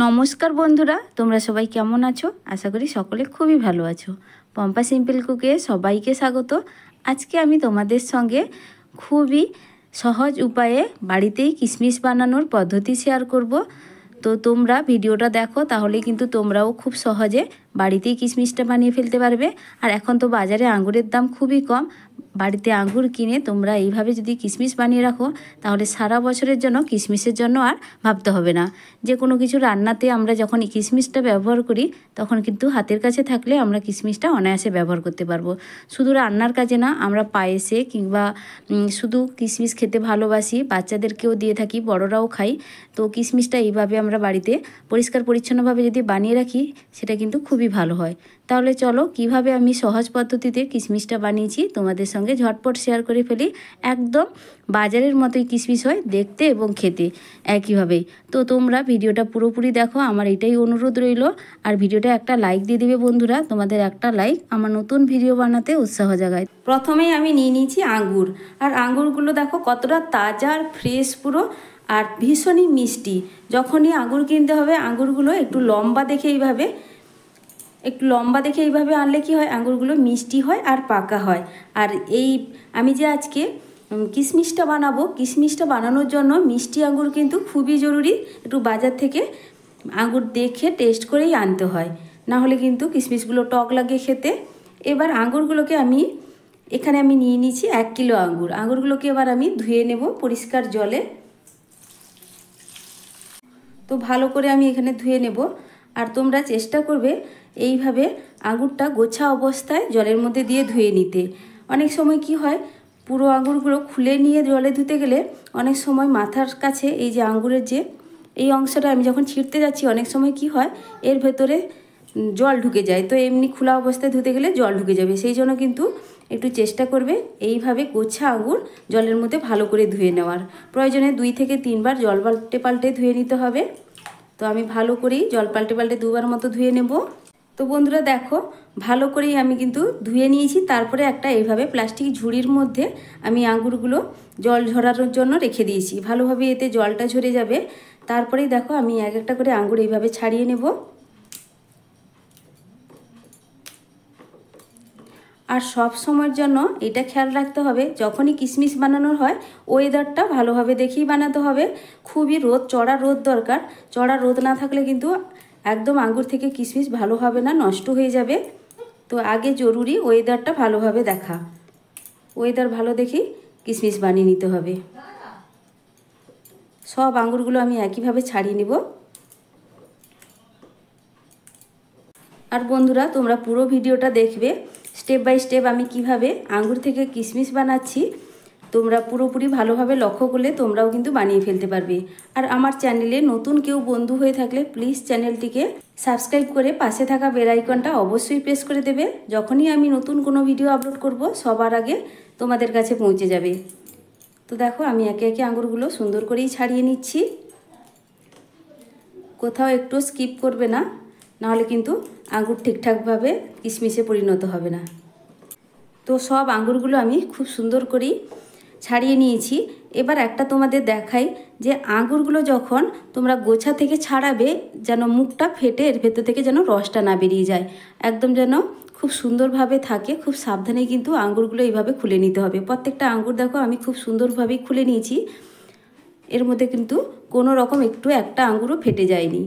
নমস্কার বন্ধুরা, তোমরা সবাই কেমন আছো? আশা করি সকলে খুবই ভালো আছো। পম্পা সিম্পল কুকে সবাইকে স্বাগত। আজকে আমি তোমাদের সঙ্গে খুবই সহজ উপায়ে বাড়িতেই কিশমিশ বানানোর পদ্ধতি শেয়ার করব। তো তোমরা ভিডিওটা দেখো, তাহলে কিন্তু তোমরাও খুব সহজে বাড়িতেই কিশমিশটা বানিয়ে ফেলতে পারবে। আর এখন তো বাজারে আঙ্গুরের দাম খুবই কম। বাড়িতে আঙ্গুর কিনে তোমরা এইভাবে যদি কিশমিশ বানিয়ে রাখো, তাহলে সারা বছরের জন্য কিশমিশের জন্য আর ভাবতে হবে না। যে কোনো কিছু রান্নাতে আমরা যখন কিশমিশটা ব্যবহার করি, তখন কিন্তু হাতের কাছে থাকলে আমরা কিশমিশটা অনায়াসে ব্যবহার করতে পারবো। শুধু রান্নার কাজে না, আমরা পায়েসে কিংবা শুধু কিশমিশ খেতে ভালোবাসি, বাচ্চাদেরকেও দিয়ে থাকি, বড়রাও খাই। তো কিশমিশটা এইভাবে আমরা বাড়িতে পরিষ্কার পরিচ্ছন্নভাবে যদি বানিয়ে রাখি, সেটা কিন্তু খুবই ভালো হয়। তাহলে চলো কিভাবে আমি সহজ পদ্ধতিতে কিশমিশটা বানিয়েছি তোমাদের সঙ্গে ঝটপট শেয়ার করে ফেলি। একদম বাজারের মতোই কিশমিশ হয় দেখতে এবং খেতে একইভাবেই। তো তোমরা ভিডিওটা পুরোপুরি দেখো, আমার এটাই অনুরোধ রইল। আর ভিডিওটা একটা লাইক দিয়ে দিবে বন্ধুরা, তোমাদের একটা লাইক আমার নতুন ভিডিও বানাতে উৎসাহ জাগায়। প্রথমেই আমি নিয়ে নিয়েছি আঙ্গুর। আর আঙ্গুরগুলো দেখো কতটা তাজা আর ফ্রেশ পুরো, আর ভীষণই মিষ্টি। যখনই আঙ্গুর কিনতে হবে, আঙ্গুরগুলো একটু লম্বা দেখে এইভাবে আনলে কি হয়, আঙ্গুরগুলো মিষ্টি হয় আর পাকা হয়। আর এই আমি যে আজকে কিশমিশটা বানাবো, কিশমিশটা বানানোর জন্য মিষ্টি আঙ্গুর কিন্তু খুবই জরুরি। একটু বাজার থেকে আঙ্গুর দেখে টেস্ট করেই আনতে হয়, না হলে কিন্তু কিশমিশগুলো টক লাগে খেতে। এবার আঙ্গুরগুলোকে এখানে আমি নিয়ে নিয়েছি 1 কিলো আঙ্গুর। আঙ্গুরগুলোকে এবার আমি ধুয়ে নেব পরিষ্কার জলে। তো ভালো করে আমি এখানে ধুয়ে নেব। আর তোমরা চেষ্টা করবে এইভাবে আঙুরটা গোছা অবস্থায় জলের মধ্যে দিয়ে ধুয়ে নিতে। অনেক সময় কি হয়, পুরো আঙুরগুলো খুলে নিয়ে জলে ধুতে গেলে অনেক সময় মাথার কাছে এই যে আঙুরের যে এই অংশটা আমি যখন ছিঁড়তে যাচ্ছি, অনেক সময় কি হয় এর ভেতরে জল ঢুকে যায়। তো এমনি খোলা অবস্থায় ধুতে গেলে জল ঢুকে যাবে। সেই জন্য কিন্তু একটু চেষ্টা করবে এইভাবে গোছা আঙুর জলের মধ্যে ভালো করে ধুয়ে নেওয়ার। প্রয়োজনে 2 থেকে 3 বার জল পাল্টে ধুয়ে নিতে হবে। তো আমি ভালো করেই জল পাল্টে 2 বার মতো ধুয়ে নেব। তো বন্ধুরা দেখো, ভালো করেই আমি কিন্তু ধুয়ে নিয়েছি। তারপরে একটা এইভাবে প্লাস্টিক ঝুড়ির মধ্যে আমি আঙ্গুরগুলো জল ঝরানোর জন্য রেখে দিয়েছি। ভালোভাবে এতে জলটা ঝরে যাবে। তারপরেই দেখো আমি এক একটা করে আঙ্গুর এইভাবে ছাড়িয়ে নেব। আর সব সময়ের জন্য এটা খেয়াল রাখতে হবে, যখনই কিশমিশ বানানোর হয় ওয়েদারটা ভালোভাবে দেখেই বানাতে হবে। খুবই চড়া রোদ দরকার। চড়া রোদ না থাকলে কিন্তু একদম আঙ্গুর থেকে কিশমিশ ভালো হবে না, নষ্ট হয়ে যাবে। তো আগে জরুরি ওয়েদারটা ভালোভাবে দেখা। ওয়েদার ভালো দেখেই কিশমিশ বানিয়ে নিতে হবে। সব আঙ্গুরগুলো আমি একইভাবে ছাড়িয়ে নেব। আর বন্ধুরা তোমরা পুরো ভিডিওটা দেখবে, স্টেপ বাই স্টেপ আমি কিভাবে আঙ্গুর থেকে কিশমিশ বানাচ্ছি। তোমরা পুরোপুরি ভালোভাবে লক্ষ্য করলে তোমরাও কিন্তু বানিয়ে ফেলতে পারবে। আর আমার চ্যানেলে নতুন কেউ বন্ধু হয়ে থাকলে প্লিজ চ্যানেলটিকে সাবস্ক্রাইব করে পাশে থাকা বেল আইকনটা অবশ্যই প্রেস করে দেবে। যখনই আমি নতুন কোনো ভিডিও আপলোড করব, সবার আগে তোমাদের কাছে পৌঁছে যাবে। তো দেখো আমি একে একে আঙ্গুরগুলো সুন্দর করেই ছাড়িয়ে নিচ্ছি। কোথাও একটু স্কিপ করবে না, নাহলে কিন্তু আঙ্গুর ঠিকঠাকভাবে কিশমিশে পরিণত হবে না। তো সব আঙ্গুরগুলো আমি খুব সুন্দর করেই ছাড়িয়ে নিয়েছি। এবার একটা তোমাদের দেখাই যে আঙ্গুরগুলো যখন তোমরা গোছা থেকে ছাড়াবে, যেন মুখটা ফেটে এর ভেতর থেকে যেন রসটা না বেরিয়ে যায়, একদম যেন খুব সুন্দরভাবে থাকে। খুব সাবধানে কিন্তু আঙ্গুরগুলো এইভাবে খুলে নিতে হবে। প্রত্যেকটা আঙ্গুর দেখো আমি খুব সুন্দরভাবেই খুলে নিয়েছি। এর মধ্যে কিন্তু কোনো রকম একটা আঙ্গুরও ফেটে যায়নি।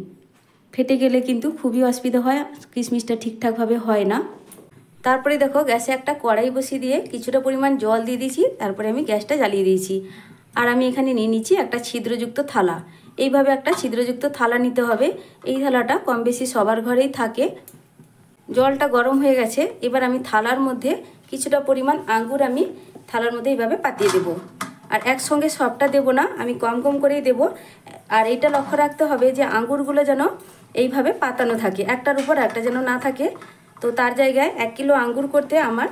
ফেটে গেলে কিন্তু খুবই অসুবিধা হয়, কিশমিশটা ঠিকঠাকভাবে হয় না। তারপরে দেখো গ্যাসে একটা কড়াই বসিয়ে দিয়ে কিছুটা পরিমাণ জল দিয়ে দিয়েছি। তারপরে আমি গ্যাসটা জ্বালিয়ে দিয়েছি। আর আমি এখানে নিয়ে নিচ্ছি একটা ছিদ্রযুক্ত থালা। এইভাবে একটা ছিদ্রযুক্ত থালা নিতে হবে। এই থালাটা কম বেশি সবার ঘরেই থাকে। জলটা গরম হয়ে গেছে। এবার আমি থালার মধ্যে কিছুটা পরিমাণ আঙ্গুর আমি থালার মধ্যে এইভাবে পাতিয়ে দেব। আর একসঙ্গে সবটা দেব না, আমি কম কম করেই দেব। আর এইটা লক্ষ্য রাখতে হবে যে আঙ্গুরগুলো যেন এইভাবে পাতানো থাকে, একটার উপর একটা যেন না থাকে। তো তার জায়গায় 1 কিলো আঙ্গুর করতে আমার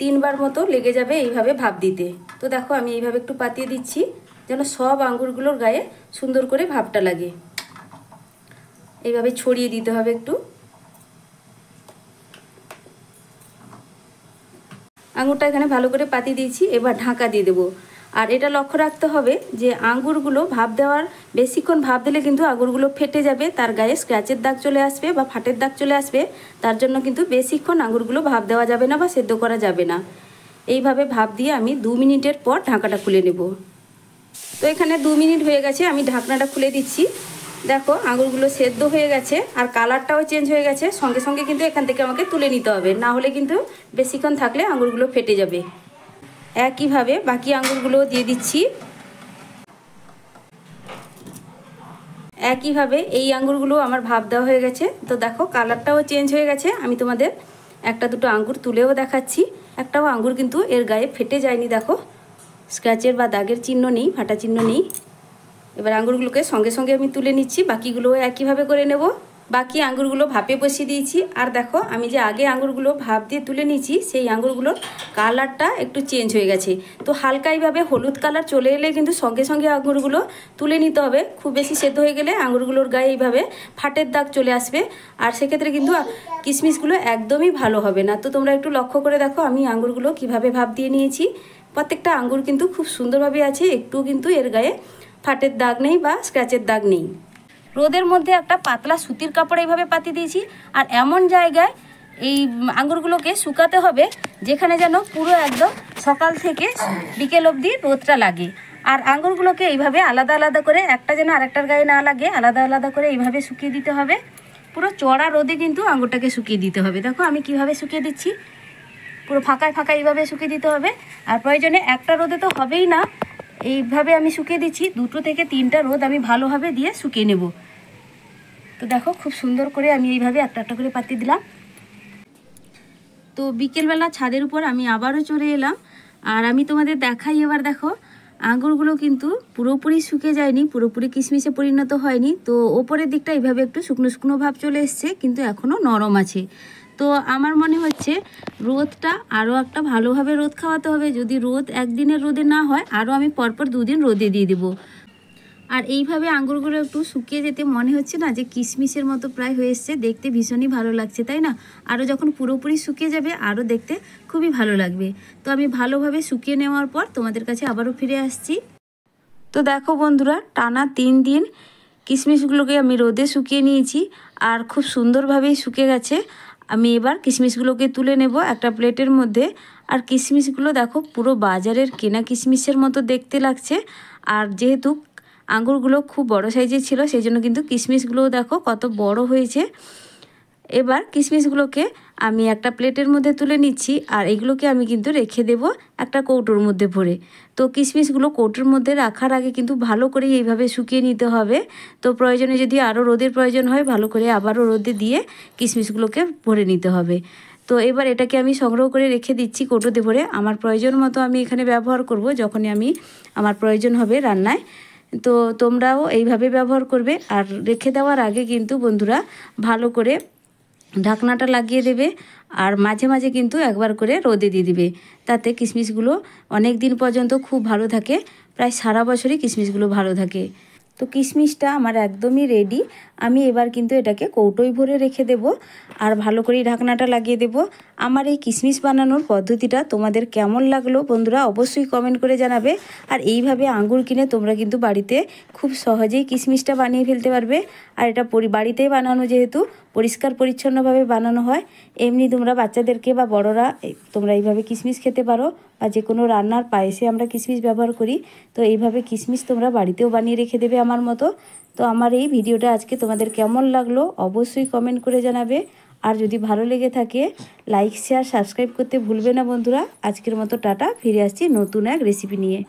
3 বার মতো লেগে যাবে এইভাবে ভাপ দিতে। তো দেখো আমি এইভাবে একটু পাতিয়ে দিচ্ছি, যেন সব আঙ্গুরগুলোর গায়ে সুন্দর করে ভাপটা লাগে। এইভাবে ছড়িয়ে দিতে হবে একটু। আঙুরটা এখানে ভালো করে পাতিয়ে দিয়েছি। এবার ঢাকা দিয়ে দেবো। আর এটা লক্ষ্য রাখতে হবে যে আঙ্গুরগুলো ভাপ দেওয়ার বেশিক্ষণ ভাপ দিলে কিন্তু আঙ্গুরগুলো ফেটে যাবে, তার গায়ে স্ক্র্যাচের দাগ চলে আসবে বা ফাটের দাগ চলে আসবে। তার জন্য কিন্তু বেশিক্ষণ আঙ্গুরগুলো ভাপ দেওয়া যাবে না বা সেদ্ধ করা যাবে না। এইভাবে ভাপ দিয়ে আমি 2 মিনিটের পর ঢাকাটা খুলে নেব। তো এখানে 2 মিনিট হয়ে গেছে, আমি ঢাকনাটা খুলে দিচ্ছি। দেখো আঙ্গুরগুলো সেদ্ধ হয়ে গেছে আর কালারটাও চেঞ্জ হয়ে গেছে। সঙ্গে সঙ্গে কিন্তু এখান থেকে আমাকে তুলে নিতে হবে, না হলে কিন্তু বেশিক্ষণ থাকলে আঙ্গুরগুলো ফেটে যাবে। একইভাবে বাকি আঙ্গুরগুলো দিয়ে দিচ্ছি। একইভাবে এই আঙ্গুরগুলো আমার ভাপ দেওয়া হয়ে গেছে। তো দেখো কালারটাও চেঞ্জ হয়ে গেছে। আমি তোমাদের একটা দুটো আঙ্গুর তুলেও দেখাচ্ছি। একটাও আঙ্গুর কিন্তু এর গায়ে ফেটে যায়নি, দেখো স্ক্র্যাচের বা দাগের চিহ্ন নেই, ফাটা চিহ্ন নেই। এবার আঙ্গুরগুলোকে সঙ্গে সঙ্গে আমি তুলে নিচ্ছি, বাকিগুলোও একইভাবে করে নেব। বাকি আঙ্গুরগুলো ভাপে বসিয়ে দিয়েছি। আর দেখো আমি যে আগে আঙ্গুরগুলো ভাপ দিয়ে তুলে নিয়েছি সেই আঙ্গুরগুলোর কালারটা একটু চেঞ্জ হয়ে গেছে। তো হালকা এইভাবে হলুদ কালার চলে এলে কিন্তু সঙ্গে সঙ্গে আঙ্গুরগুলো তুলে নিতে হবে। খুব বেশি সেদ্ধ হয়ে গেলে আঙ্গুরগুলোর গায়ে এইভাবে ফাটের দাগ চলে আসবে, আর সেক্ষেত্রে কিন্তু কিশমিশগুলো একদমই ভালো হবে না। তো তোমরা একটু লক্ষ্য করে দেখো আমি আঙ্গুরগুলো কিভাবে ভাপ দিয়ে নিয়েছি। প্রত্যেকটা আঙ্গুর কিন্তু খুব সুন্দরভাবে আছে, একটু কিন্তু এর গায়ে ফাটের দাগ নেই বা স্ক্র্যাচের দাগ নেই। রোদের মধ্যে একটা পাতলা সুতির কাপড় এইভাবে পাতিয়ে দিয়েছি। আর এমন জায়গায় এই আঙ্গুরগুলোকে শুকাতে হবে যেখানে যেন পুরো একদম সকাল থেকে বিকেল অবধি রোদটা লাগে। আর আঙ্গুরগুলোকে এইভাবে আলাদা আলাদা করে, একটা যেন আরেকটার গায়ে না লাগে, আলাদা আলাদা করে এইভাবে শুকিয়ে দিতে হবে। পুরো চড়া রোদে কিন্তু আঙ্গুরটাকে শুকিয়ে দিতে হবে। দেখো আমি কিভাবে শুকিয়ে দিচ্ছি, পুরো ফাঁকায় ফাঁকায় এইভাবে শুকিয়ে দিতে হবে। আর প্রয়োজনে একটা রোদে তো হবেই না, এইভাবে আমি শুকিয়ে দিচ্ছি। 2 থেকে 3টা রোদ আমি ভালোভাবে দিয়ে শুকিয়ে নেব। তো দেখো খুব সুন্দর করে আমি এইভাবে একটা একটা করে পাতিয়ে দিলাম। তো বিকেলবেলা ছাদের উপর আমি আবারও চলে এলাম। আর আমি তোমাদের দেখাই, এবার দেখো আঙ্গুরগুলো কিন্তু পুরোপুরি শুকিয়ে যায়নি, পুরোপুরি কিশমিশে পরিণত হয়নি। তো ওপরের দিকটা এইভাবে একটু শুকনো শুকনো ভাব চলে এসছে, কিন্তু এখনও নরম আছে। তো আমার মনে হচ্ছে রোদটা আরও একটা ভালোভাবে রোদ খাওয়াতে হবে। যদি রোদ একদিনের রোদে না হয়, আরও আমি পরপর 2 দিন রোদে দিয়ে দেবো। আর এইভাবে আঙ্গুরগুলো একটু শুকিয়ে যেতে মনে হচ্ছে না যে কিশমিশের মতো প্রায় হয়ে এসছে, দেখতে ভীষণই ভালো লাগছে, তাই না? আরও যখন পুরোপুরি শুকিয়ে যাবে আরও দেখতে খুবই ভালো লাগবে। তো আমি ভালোভাবে শুকিয়ে নেওয়ার পর তোমাদের কাছে আবারও ফিরে আসছি। তো দেখো বন্ধুরা, টানা 3 দিন কিশমিশগুলোকে আমি রোদে শুকিয়ে নিয়েছি আর খুব সুন্দরভাবেই শুকিয়ে গেছে। আমি এবার কিশমিশগুলোকে তুলে নেব একটা প্লেটের মধ্যে। আর কিশমিশগুলো দেখো পুরো বাজারের কেনা কিশমিশের মতো দেখতে লাগছে। আর যেহেতু আঙ্গুরগুলো খুব বড় সাইজের ছিল, সেই জন্য কিন্তু কিশমিশগুলোও দেখো কত বড় হয়েছে। এবার কিশমিশগুলোকে আমি একটা প্লেটের মধ্যে তুলে নিচ্ছি। আর এগুলোকে আমি কিন্তু রেখে দেব একটা কৌটোর মধ্যে ভরে। তো কিশমিশগুলো কৌটোর মধ্যে রাখার আগে কিন্তু ভালো করে এইভাবে শুকিয়ে নিতে হবে। তো প্রয়োজনে যদি আরও রোদের প্রয়োজন হয়, ভালো করে আবারও রোদে দিয়ে কিশমিশগুলোকে ভরে নিতে হবে। তো এবার এটাকে আমি সংগ্রহ করে রেখে দিচ্ছি কৌটোতে ভরে। আমার প্রয়োজন মতো আমি এখানে ব্যবহার করব যখনই আমার প্রয়োজন হবে রান্নায়। তো তোমরাও এইভাবে ব্যবহার করবে। আর রেখে দেওয়ার আগে কিন্তু বন্ধুরা ভালো করে ঢাকনাটা লাগিয়ে দেবে। আর মাঝে মাঝে কিন্তু একবার করে রোদে দিয়ে দিবে, তাতে কিশমিশগুলো অনেক দিন পর্যন্ত খুব ভালো থাকে। প্রায় সারা বছরই কিশমিশগুলো ভালো থাকে। তো কিশমিশটা আমার একদমই রেডি। আমি এবার কিন্তু এটাকে কৌটোয় ভরে রেখে দেব আর ভালো করে ঢাকনাটা লাগিয়ে দেব। আমার এই কিশমিশ বানানোর পদ্ধতিটা তোমাদের কেমন লাগলো বন্ধুরা অবশ্যই কমেন্ট করে জানাবে। আর এইভাবে আঙ্গুর কিনে তোমরা কিন্তু বাড়িতে খুব সহজেই কিশমিশটা বানিয়ে ফেলতে পারবে। আর এটা বাড়িতেই বানানো, যেহেতু পরিষ্কার পরিচ্ছন্নভাবে বানানো হয়। এমনি তোমরা বাচ্চাদেরকে বা বড়রা তোমরা এইভাবে কিশমিশ খেতে পারো, বা যে কোনো রান্নার পায়েসে আমরা কিশমিশ ব্যবহার করি। তো এইভাবে কিশমিশ তোমরা বাড়িতেও বানিয়ে রেখে দেবে আমার মতো। তো আমার এই ভিডিওটা আজকে তোমাদের কেমন লাগলো অবশ্যই কমেন্ট করে জানাবে। আর যদি ভালো লেগে থাকে লাইক শেয়ার সাবস্ক্রাইব করতে ভুলবে না বন্ধুরা। আজকের মতো টাটা, ফিরে আসছি নতুন এক রেসিপি নিয়ে।